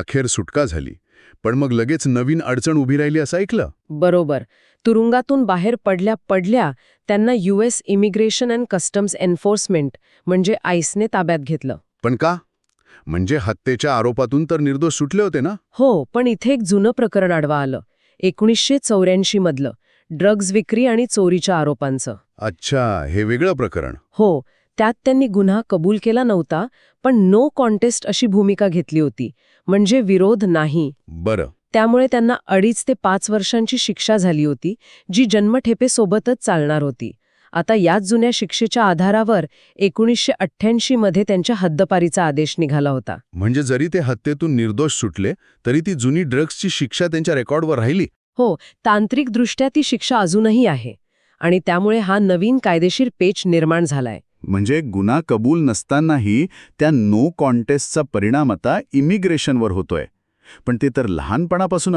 अखेर सुटका झाली. पण मग लगेच नवीन अडचण उभी राहिली असं ऐकलं. बरोबर. तुरुंगातून बाहेर पडल्या पडल्या त्यांना US immigration and customs enforcement म्हणजे आईसने ताब्यात घेतलं. पण का? म्हणजे हत्येच्या आरोपातून तर निर्दोष सुटले होते ना? हो, पण इथे एक जुनं प्रकरण आडवा आलं. 1984 मधलं ड्रग्ज विक्री आणि चोरीच्या आरोपांचं. अच्छा, हे वेगळं प्रकरण. हो, त्यात त्यांनी गुन्हा कबूल केला नव्हता, पण नो कॉन्टेस्ट अशी भूमिका घेतली होती, म्हणजे विरोध नाही. बरं. त्यामुळे त्यांना 2.5 ते 5 वर्षांची शिक्षा झाली होती, जी जन्मठेपेसोबतच चालणार होती. आता याच जुन्या शिक्षेच्या आधारावर 1988 मध्ये त्यांच्या हद्दपारीचा आदेश निघाला होता. म्हणजे जरी ते हत्येतून निर्दोष सुटले, तरी ती जुनी ड्रग्सची शिक्षा त्यांच्या रेकॉर्डवर राहिली. हो, तांत्रिकदृष्ट्या ती शिक्षा अजूनही आहे. आणि त्यामुळे हा नवीन कायदेशीर पेच निर्माण झालाय. म्हणजे गुन्हा कबूल नसतानाही त्या नो कॉन्टेस्टचा परिणाम आता इमिग्रेशनवर होतोय. पण ते तर लहानपणापासून